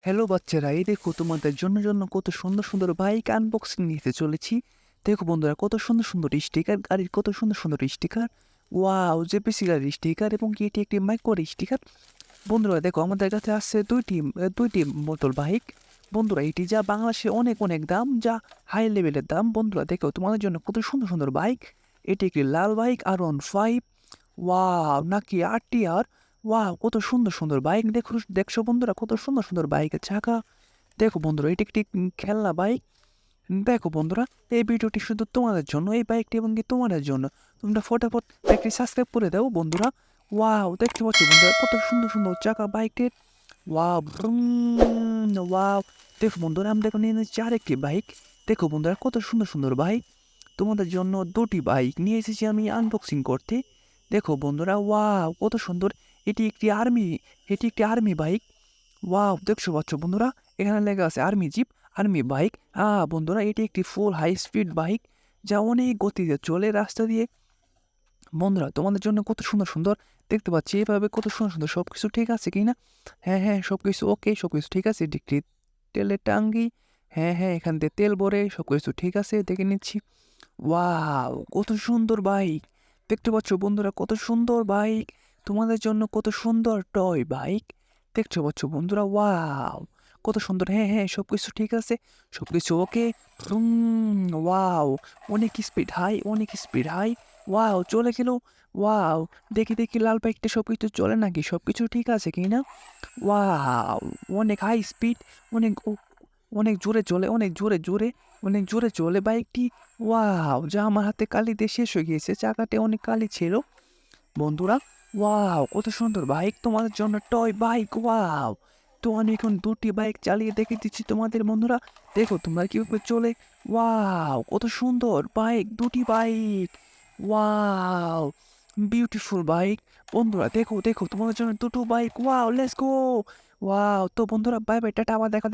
Hello বাচ্চারা, এই দেখো তোমাদের জন্য কত সুন্দর সুন্দর বাইক আনবক্সিং নিতে চলেছি। দেখো বন্ধুরা, কত সুন্দর সুন্দর স্টিকার, গাড়ির কত সুন্দর সুন্দর স্টিকার। ওয়াও, জেপিসি গাড়ির স্টিকার এবং কি এটি একটি মাইক্রোর স্টিকার। বন্ধুরা দেখো, আমাদের কাছে আসছে দুইটি মোটর বাইক। বন্ধুরা, এটি যা বাংলাদেশে অনেক অনেক দাম, যা হাই লেভেলের দাম। বন্ধুরা দেখো, তোমাদের জন্য কত সুন্দর সুন্দর বাইক। এটি একটি লাল বাইক R15। ওয়াও, নাকি RTR। ওয়াও, কত সুন্দর সুন্দর বাইক। দেখছো বন্ধুরা, কত সুন্দর সুন্দর বাইকের চাকা। দেখো বন্ধুরা, এটি একটি খেলনা বাইক। দেখো বন্ধুরা, এই ভিডিওটি শুধু তোমাদের জন্য, এই বাইকটি এবং কি তোমাদের জন্য। তোমরা ফটাফট বাইকটি সাবস্ক্রাইব করে দাও বন্ধুরা। ওয়াও, দেখতে পাচ্ছ বন্ধুরা, কত সুন্দর সুন্দর চাকা বাইকটির। Wow, wow. দেখো বন্ধুরা, আমি দেখো নিয়ে নিচ্ছি আরেকটি বাইক। দেখো বন্ধুরা, কত সুন্দর সুন্দর বাইক। তোমাদের জন্য দুটি বাইক নিয়ে এসেছি আমি আনবক্সিং করতে। দেখো বন্ধুরা, ওয়াও, কত সুন্দর। এটি একটি আর্মি এটি একটি আর্মি বাইক। ওয়াও, দেখছো পাচ্ছ বন্ধুরা, এখানে লেখা আছে আর্মি জিপ, আর্মি বাইক। বন্ধুরা, এটি একটি ফুল হাই স্পিড বাইক, যা অনেক গতিতে চলে রাস্তা দিয়ে। বন্ধুরা, তোমাদের জন্য কত সুন্দর সুন্দর দেখতে পাচ্ছি, এভাবে কত সুন্দর সুন্দর সব কিছু ঠিক আছে কি না? হ্যাঁ হ্যাঁ, সব কিছু ওকে, সব কিছু ঠিক আছে। এটি একটি তেলের টাঙ্গি। হ্যাঁ হ্যাঁ, এখান থেকে তেল ভরে সব কিছু ঠিক আছে, দেখে নিচ্ছি। ওয়াও, কত সুন্দর বাইক। দেখতে পাচ্ছ বন্ধুরা, কত সুন্দর বাইক। তোমাদের জন্য কত সুন্দর টয় বাইক। দেখতে পাচ্ছ বন্ধুরা, ওয়াও, কত সুন্দর। হ্যাঁ হ্যাঁ, সব কিছু ঠিক আছে, সব কিছু ওকে। ওয়াও, অনেক স্পিড হাই, অনেক স্পিড হাই। ওয়াও, চলে গেল। ওয়াও, দেখি দেখি লাল বাইকটা সব কিছু চলে নাকি, সব কিছু ঠিক আছে কি না? ওয়াও, অনেক হাই স্পিড, অনেক অনেক জোরে চলে, অনেক জোরে জোরে, অনেক জোরে চলে বাইকটি। ওয়াও, যা আমার হাতে কালি দিয়ে শেষ হয়ে গিয়েছে, চাকাতে অনেক কালি ছিল বন্ধুরা। ওয়াও, কত সুন্দর বাইক, তোমাদের জন্য টয় বাইক। ওয়াও, তো আমি এখন দুটি বাইক চালিয়ে দেখে দিচ্ছি তোমাদের বন্ধুরা। দেখো তোমরা কিভাবে চলে। ওয়াও, কত সুন্দর বাইক, দুটি বাইক। Wow, beautiful bike. বন্ধুরা দেখো দেখো, তোমাদের জন্য দুটো bike. Wow, let's go. Wow, তো বন্ধুরা, বাই বাই, টাটা, আবার দেখা